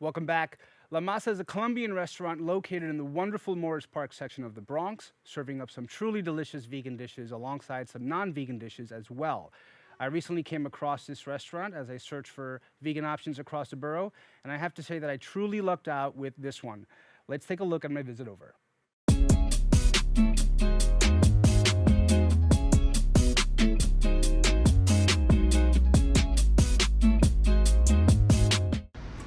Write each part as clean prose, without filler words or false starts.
Welcome back. La Masa is a Colombian restaurant located in the wonderful Morris Park section of the Bronx, serving up some truly delicious vegan dishes alongside some non-vegan dishes as well. I recently came across this restaurant as I searched for vegan options across the borough, and I have to say that I truly lucked out with this one. Let's take a look at my visit over.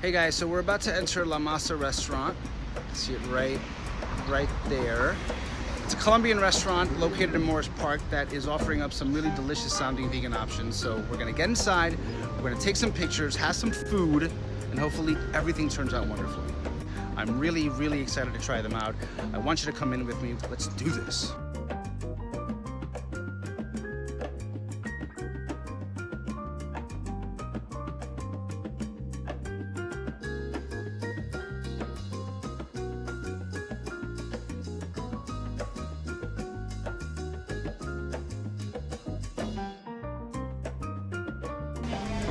Hey guys, so we're about to enter La Masa restaurant. See it right there. It's a Colombian restaurant located in Morris Park that is offering up some really delicious sounding vegan options. So we're gonna get inside, we're gonna take some pictures, have some food, and hopefully everything turns out wonderfully. I'm really excited to try them out. I want you to come in with me. Let's do this.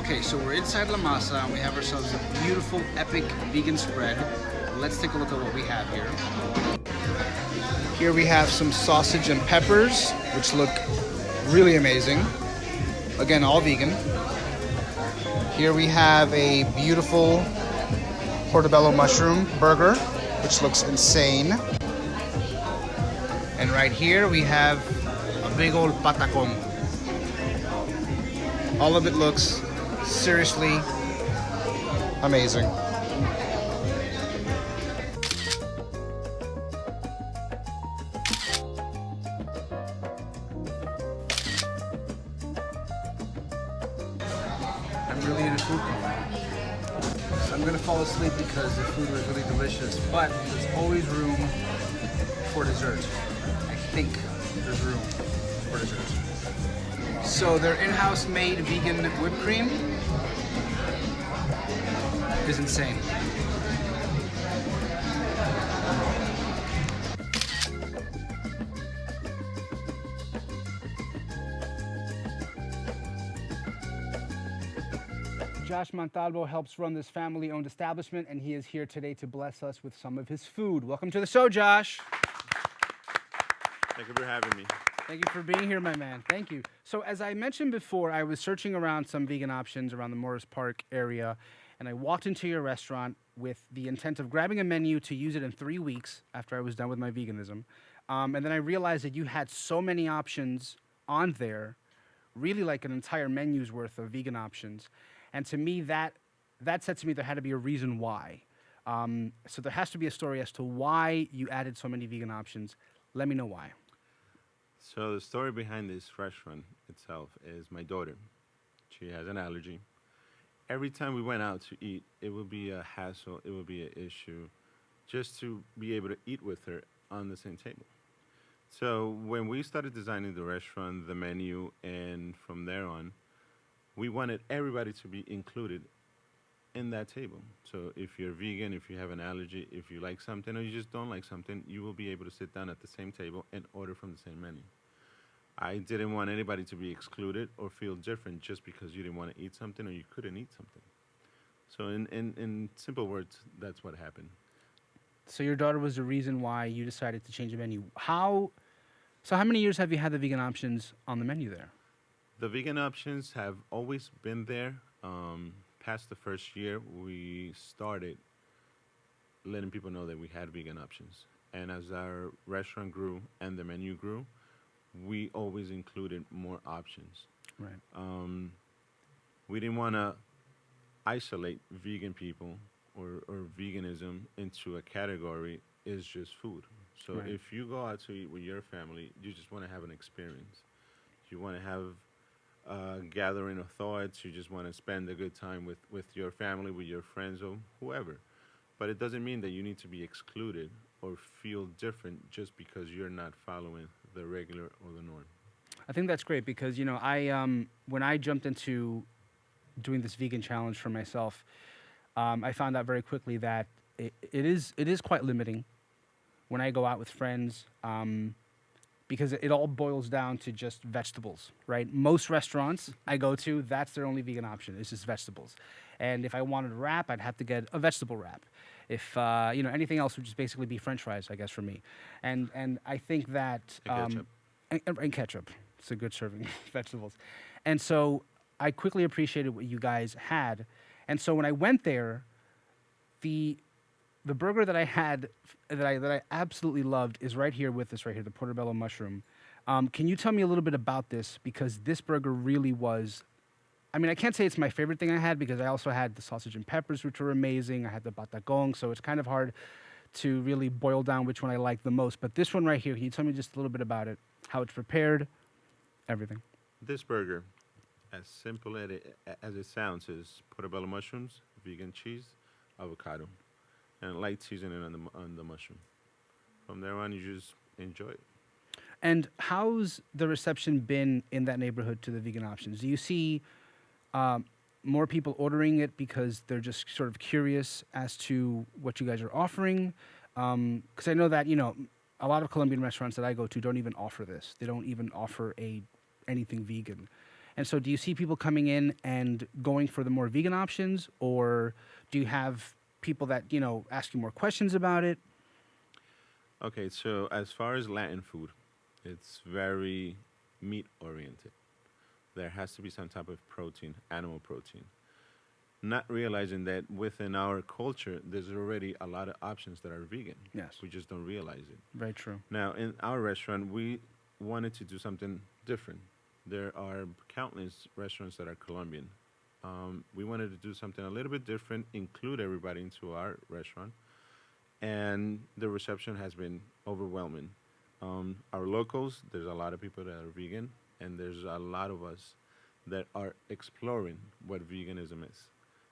Okay, so we're inside La Masa and we have ourselves a beautiful, epic vegan spread. Let's take a look at what we have here. Here we have some sausage and peppers, which look really amazing. Again, all vegan. Here we have a beautiful portobello mushroom burger, which looks insane. And right here we have a big old patacon. All of it looks seriously amazing. I'm really into food coma. So I'm gonna fall asleep because the food was really delicious, but there's always room for dessert. I think there's room for dessert. So their in-house made vegan whipped cream is insane. Josh Montalvo helps run this family-owned establishment, and he is here today to bless us with some of his food. Welcome to the show, Josh. Thank you for having me. Thank you for being here, my man. Thank you. So as I mentioned before, I was searching around some vegan options around the Morris Park area, and I walked into your restaurant with the intent of grabbing a menu to use it in 3 weeks after I was done with my veganism. And then I realized that you had so many options on there, really like an entire menu's worth of vegan options. And to me, that said to me there had to be a reason why. So there has to be a story as to why you added so many vegan options. Let me know why. So the story behind this restaurant itself is my daughter. She has an allergy. Every time we went out to eat, it would be a hassle, it would be an issue just to be able to eat with her on the same table. So when we started designing the restaurant, the menu, and from there on, we wanted everybody to be included in that table. So if you're vegan, if you have an allergy, if you like something or you just don't like something, you will be able to sit down at the same table and order from the same menu. I didn't want anybody to be excluded or feel different just because you didn't want to eat something or you couldn't eat something. So in simple words, that's what happened. So your daughter was the reason why you decided to change the menu. How many years have you had the vegan options on the menu there? The vegan options have always been there. Past the first year, we started letting people know that we had vegan options. And as our restaurant grew and the menu grew, we always included more options. Right. We didn't want to isolate vegan people or veganism into a category is just food. So Right. if you go out to eat with your family, you just want to have an experience. You want to have a gathering of thoughts. You just want to spend a good time with your family, with your friends, or whoever. But it doesn't mean that you need to be excluded or feel different just because you're not following the regular or the norm. I think that's great because, you know, when I jumped into doing this vegan challenge for myself, I found out very quickly that it is quite limiting when I go out with friends. Because it all boils down to just vegetables, right? Most restaurants I go to, that's their only vegan option. It's just vegetables. And if I wanted a wrap, I'd have to get a vegetable wrap. If anything else would just basically be French fries, I guess, for me. And I think that And ketchup. and ketchup. It's a good serving of vegetables. And so I quickly appreciated what you guys had. And so when I went there, the burger that I had that I absolutely loved is right here with us right here, the portobello mushroom. Can you tell me a little bit about this? Because this burger really was. I mean, I can't say it's my favorite thing I had because I also had the sausage and peppers, which were amazing. I had the batagong, so it's kind of hard to really boil down which one I like the most. But this one right here, can you tell me just a little bit about it? How it's prepared, everything. This burger, as simple as it sounds, is portobello mushrooms, vegan cheese, avocado, and light seasoning on the mushroom. From there on, you just enjoy it. And how's the reception been in that neighborhood to the vegan options? Do you see more people ordering it because they're just sort of curious as to what you guys are offering? Because I know that, a lot of Colombian restaurants that I go to don't even offer this. They don't even offer anything vegan. And so do you see people coming in and going for the more vegan options, or do you have people that, ask you more questions about it? Okay, so as far as Latin food, it's very meat oriented. There has to be some type of protein, animal protein. Not realizing that within our culture, there's already a lot of options that are vegan. Yes. We just don't realize it. Very true. Now, in our restaurant, we wanted to do something different. There are countless restaurants that are Colombian. We wanted to do something a little bit different, include everybody into our restaurant, and the reception has been overwhelming. Our locals, there's a lot of people that are vegan, and there's a lot of us that are exploring what veganism is.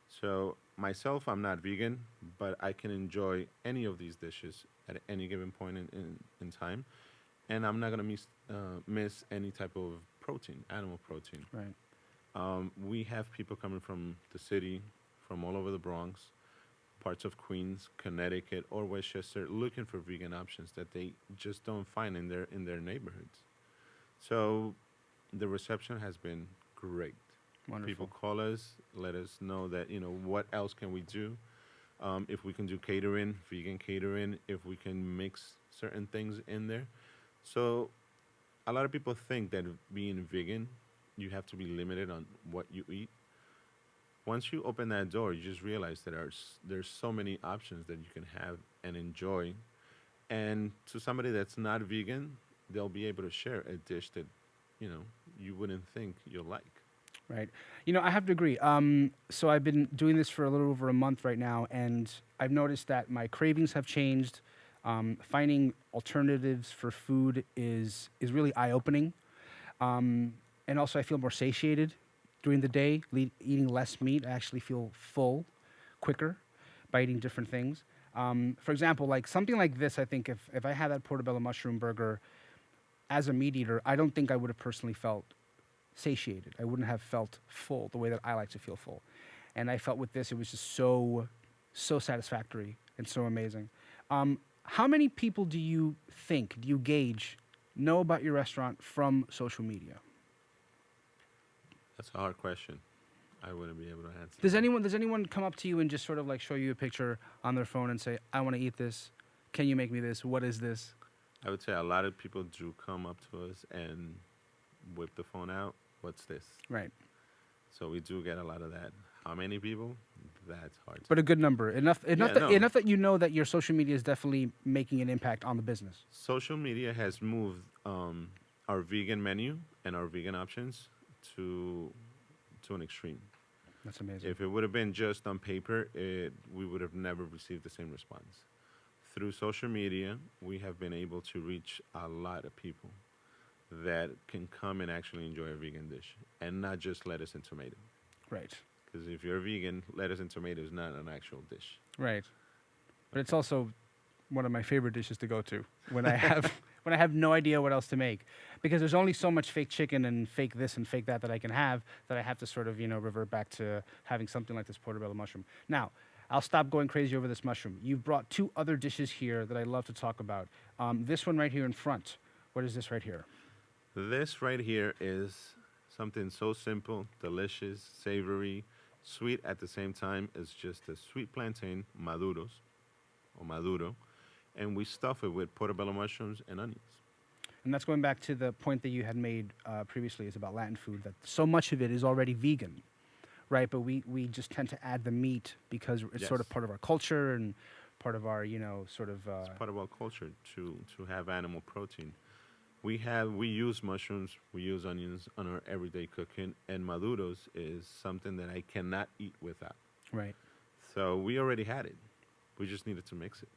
So myself, I'm not vegan, but I can enjoy any of these dishes at any given point in time, and I'm not gonna miss any type of protein, animal protein. Right. We have people coming from the city, from all over the Bronx, parts of Queens, Connecticut, or Westchester, looking for vegan options that they just don't find in their neighborhoods. So the reception has been great. Wonderful. People call us, let us know that what else can we do. If we can do catering, vegan catering, if we can mix certain things in there. So a lot of people think that being vegan, you have to be limited on what you eat. Once you open that door, you just realize that there's so many options that you can have and enjoy. And to somebody that's not vegan, they'll be able to share a dish that, you wouldn't think you'll like. Right. I have to agree. So I've been doing this for a little over a month right now, and I've noticed that my cravings have changed. Finding alternatives for food is really eye-opening. And also I feel more satiated during the day, eating less meat. I actually feel full quicker by eating different things. For example, like something like this, I think if I had that portobello mushroom burger as a meat eater, I don't think I would have personally felt satiated. I wouldn't have felt full the way that I like to feel full. And I felt with this, it was just so satisfactory and so amazing. How many people do you gauge, know about your restaurant from social media? That's a hard question. I wouldn't be able to answer. Does anyone come up to you and just sort of like show you a picture on their phone and say, I want to eat this? Can you make me this? What is this? I would say a lot of people do come up to us and whip the phone out. What's this? Right. So we do get a lot of that. How many people? That's hard. But a good number. Enough that you know that your social media is definitely making an impact on the business. Social media has moved our vegan menu and our vegan options to an extreme. That's amazing. If it would have been just on paper, we would have never received the same response. Through social media, we have been able to reach a lot of people that can come and actually enjoy a vegan dish and not just lettuce and tomato. Right. Because if you're vegan, lettuce and tomato is not an actual dish. Right. But it's also one of my favorite dishes to go to when I have no idea what else to make, because there's only so much fake chicken and fake this and fake that I can have, that I have to sort of revert back to having something like this portobello mushroom. Now, I'll stop going crazy over this mushroom. You've brought two other dishes here that I love to talk about. This one right here in front. What is this right here? This right here is something so simple, delicious, savory, Sweet at the same time as just a sweet plantain, maduros, or maduro, and we stuff it with portobello mushrooms and onions. And that's going back to the point that you had made previously is about Latin food, that so much of it is already vegan, right? But we just tend to add the meat because it's sort of Yes. part of our culture and part of our, sort of... It's part of our culture to have animal protein. We use mushrooms, we use onions on our everyday cooking, and maduros is something that I cannot eat without. right. So we already had it. We just needed to mix it.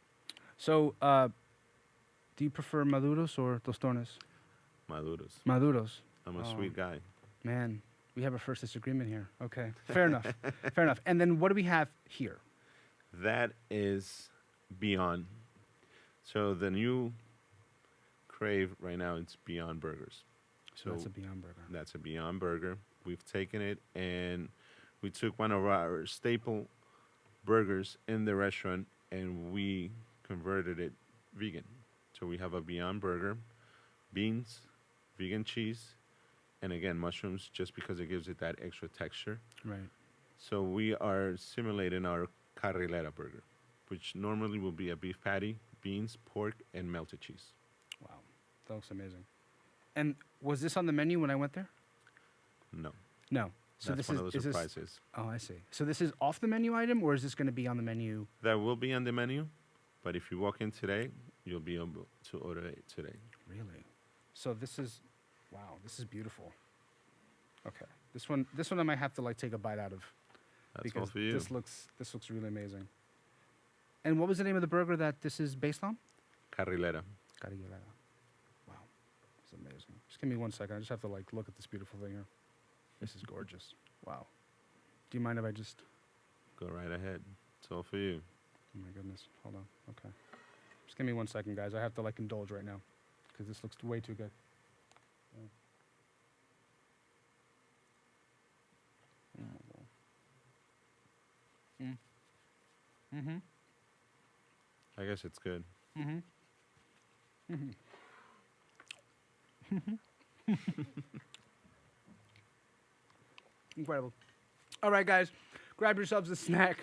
So, do you prefer maduros or tostones? Maduros. Maduros. I'm a Oh. sweet guy. Man, we have a first disagreement here. Okay, fair enough. Fair enough. And then what do we have here? That is Beyond. So the new crave right now, it's Beyond Burgers. So That's a Beyond Burger. that's a Beyond Burger. We've taken it and we took one of our staple burgers in the restaurant and we converted it vegan. So we have a Beyond Burger, beans, vegan cheese, and again, mushrooms just because it gives it that extra texture. Right. So we are simulating our carrilera burger, which normally will be a beef patty, beans, pork, and melted cheese. Wow, that looks amazing. And was this on the menu when I went there? No, No. So that's this one is of the is surprises. Oh, I see. So this is off the menu item, or is this going to be on the menu? That will be on the menu, but if you walk in today, you'll be able to order it today. Really? So this is, wow, this is beautiful. Okay, this one I might have to like take a bite out of That's all because for you. this looks really amazing. And what was the name of the burger that this is based on? Carrilera. Carrilera. Wow, it's amazing. Just give me 1 second. I just have to like look at this beautiful thing here. This is gorgeous. Wow. Do you mind if I just? Go right ahead. It's all for you. Oh my goodness. Hold on. Okay. Just give me 1 second, guys. I have to like indulge right now because this looks way too good. Mm. Mm-hmm. I guess it's good. Mm-hmm. Mm-hmm. Incredible. All right, guys, grab yourselves a snack.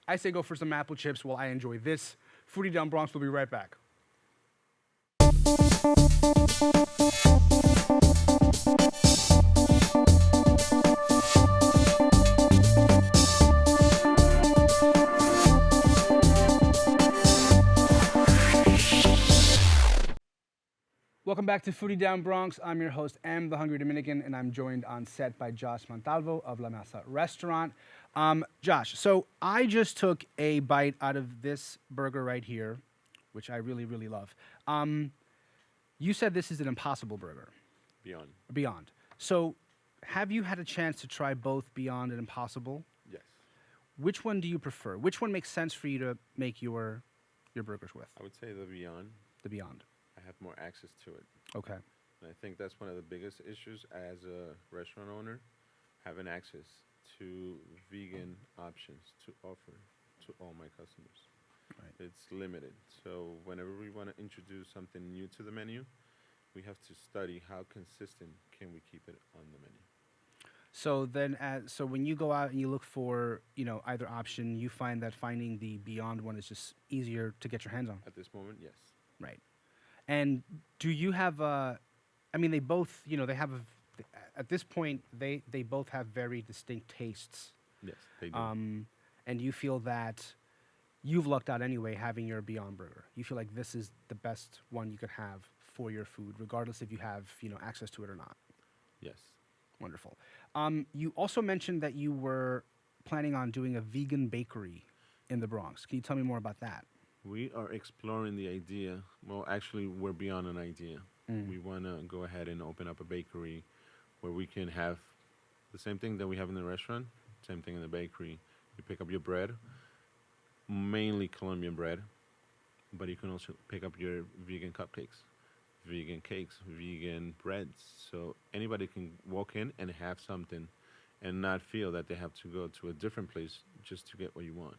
I say go for some apple chips while I enjoy this. Foodie Down Bronx will be right back. Welcome back to Foodie Down Bronx. I'm your host, M, the Hungry Dominican, and I'm joined on set by Josh Montalvo of La Masa restaurant. Josh, so I just took a bite out of this burger right here, which I really, really love. You said this is an Impossible Burger, Beyond. Beyond. So have you had a chance to try both Beyond and Impossible? Yes. Which one do you prefer? Which one makes sense for you to make your burgers with? I would say the Beyond. The Beyond. I have more access to it. Okay. And I think that's one of the biggest issues as a restaurant owner, having access to vegan options to offer to all my customers. Right. It's limited. So whenever we want to introduce something new to the menu, we have to study how consistent can we keep it on the menu. So then, so when you go out and you look for, either option, you find that finding the Beyond one is just easier to get your hands on. At this moment, yes. Right. And do you have they both, they have, at this point, they both have very distinct tastes. Yes, they do. And you feel that you've lucked out anyway having your Beyond Burger. You feel like this is the best one you could have for your food, regardless if you have, access to it or not. Yes. Wonderful. You also mentioned that you were planning on doing a vegan bakery in the Bronx. Can you tell me more about that? We are exploring the idea. Well, actually, we're beyond an idea. We want to go ahead and open up a bakery where we can have the same thing that we have in the restaurant, same thing in the bakery. You pick up your bread, mainly Colombian bread, but you can also pick up your vegan cupcakes, vegan cakes, vegan breads. So anybody can walk in and have something and not feel that they have to go to a different place just to get what you want.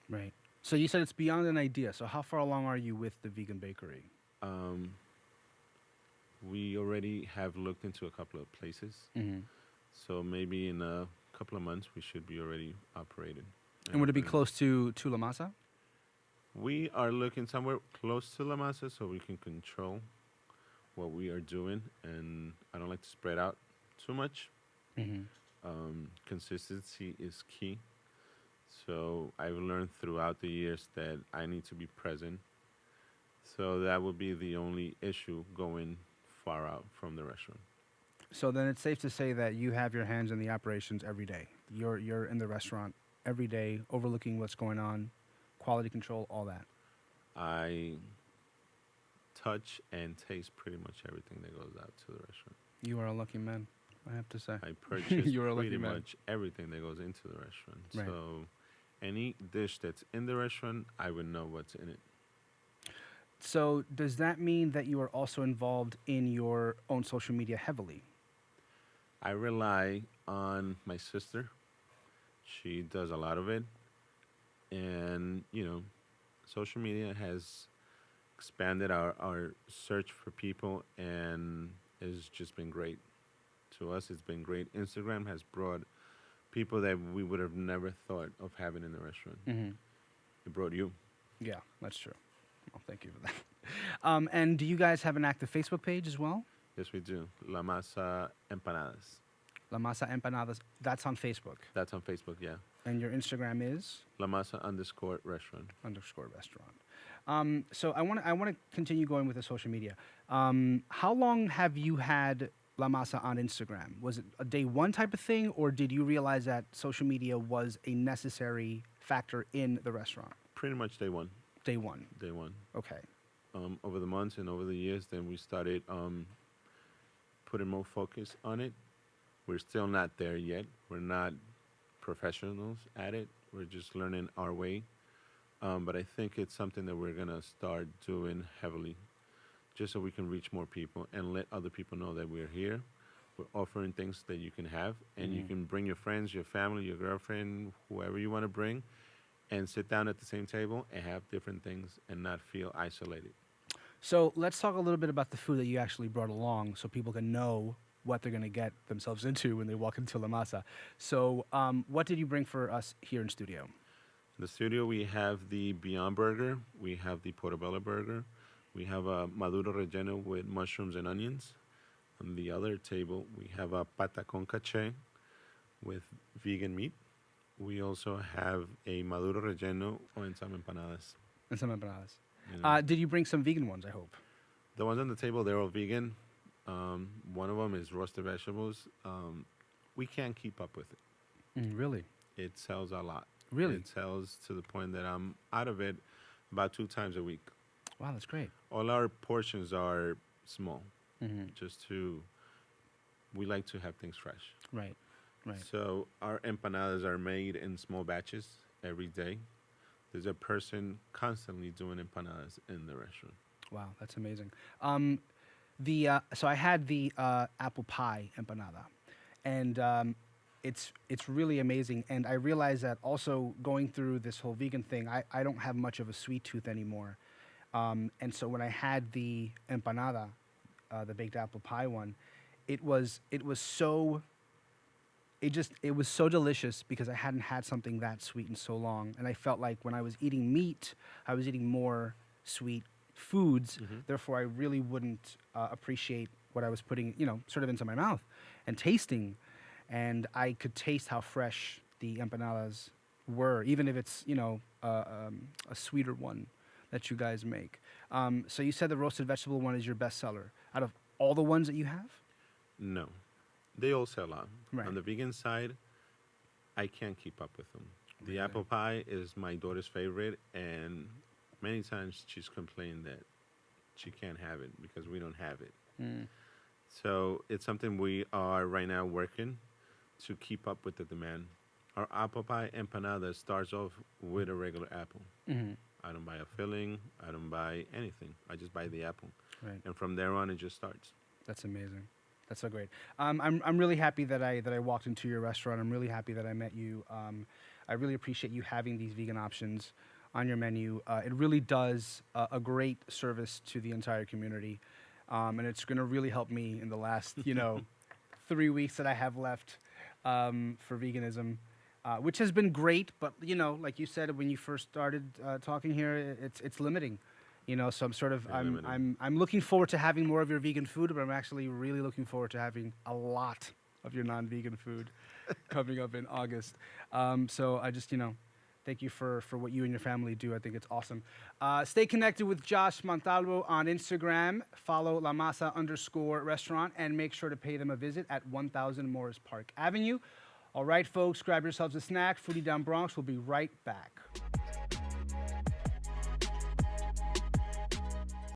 Right. So you said it's beyond an idea. So how far along are you with the vegan bakery? We already have looked into a couple of places. Mm-hmm. So maybe in a couple of months, we should be already operating. And would it be operating. close to La Masa? We are looking somewhere close to La Masa so we can control what we are doing, and I don't like to spread out too much. Mm-hmm. Consistency is key. So I've learned throughout the years that I need to be present. So that would be the only issue going far out from the restaurant. So then it's safe to say that you have your hands in the operations every day. You're in the restaurant every day, overlooking what's going on, quality control, all that. I touch and taste pretty much everything that goes out to the restaurant. You are a lucky man, I have to say. I purchase You're a lucky pretty man. much everything that goes into the restaurant. Right. So any dish that's in the restaurant, I would know what's in it. So does that mean that you are also involved in your own social media heavily? I rely on my sister. She does a lot of it. And, social media has expanded our search for people, and it's just been great. To us, it's been great. Instagram has brought people that we would have never thought of having in the restaurant. Mm-hmm. It brought you. Yeah, that's true. Well, thank you for that. And do you guys have an active Facebook page as well? Yes, we do. La Masa Empanadas. La Masa Empanadas. That's on Facebook. That's on Facebook, yeah. And your Instagram is La Masa _restaurant. _restaurant. So I want to continue going with the social media. How long have you had La Masa on Instagram? Was it a day one type of thing, or did you realize that social media was a necessary factor in the restaurant? Pretty much day one. Day one. Day one. Okay. Over the months and over the years, then we started putting more focus on it. We're still not there yet. We're not professionals at it. We're just learning our way. But I think it's something that we're going to start doing heavily just so we can reach more people and let other people know that we're here. We're offering things that you can have, and you can bring your friends, your family, your girlfriend, whoever you want to bring, and sit down at the same table and have different things and not feel isolated. So let's talk a little bit about the food that you actually brought along so people can know what they're going to get themselves into when they walk into La Masa. So what did you bring for us here in studio? In the studio, we have the Beyond Burger. We have the Portobello Burger. We have a Maduro Relleno with mushrooms and onions. On the other table, we have a Pata con Caché with vegan meat. We also have a Maduro Relleno and some empanadas. And some empanadas. You know. Did you bring some vegan ones, I hope? The ones on the table, they're all vegan. One of them is roasted vegetables. We can't keep up with it. Really? It sells a lot. Really? It sells to the point that I'm out of it about 2 times a week. Wow, that's great. All our portions are small, Mm-hmm. we like to have things fresh. Right, right. So our empanadas are made in small batches every day. There's a person constantly doing empanadas in the restaurant. Wow, that's amazing. So I had the apple pie empanada, and it's really amazing. And I realized that also going through this whole vegan thing, I don't have much of a sweet tooth anymore. And so when I had the empanada, the baked apple pie one, it was so delicious because I hadn't had something that sweet in so long, and I felt like when I was eating meat, I was eating more sweet foods. Mm-hmm. Therefore, I really wouldn't appreciate what I was putting, sort of into my mouth and tasting, and I could taste how fresh the empanadas were, even if it's a sweeter one that you guys make. So you said the roasted vegetable one is your best seller out of all the ones that you have? No, they all sell out. Right. On the vegan side, I can't keep up with them. The Really? apple pie is my daughter's favorite, and many times she's complained that she can't have it because we don't have it. Mm. So it's something we are right now working to keep up with the demand. Our apple pie empanada starts off with a regular apple. Mm-hmm. I don't buy a filling. I don't buy anything. I just buy the apple. Right. And from there on, it just starts. That's amazing. That's so great. I'm really happy that I walked into your restaurant. I'm really happy that I met you. I really appreciate you having these vegan options on your menu. It really does a great service to the entire community, and it's going to really help me in the last 3 weeks that I have left. for veganism, which has been great. But you know, like you said when you first started talking here, it's limiting. You know, so I'm sort of Very limiting. I'm looking forward to having more of your vegan food, but I'm actually really looking forward to having a lot of your non-vegan food coming up in August. So I just, you know, thank you for what you and your family do. I think it's awesome. Stay connected with Josh Montalvo on Instagram. Follow La Masa _restaurant and make sure to pay them a visit at 1000 Morris Park Avenue. All right, folks, grab yourselves a snack. Foodie Down Bronx will be right back.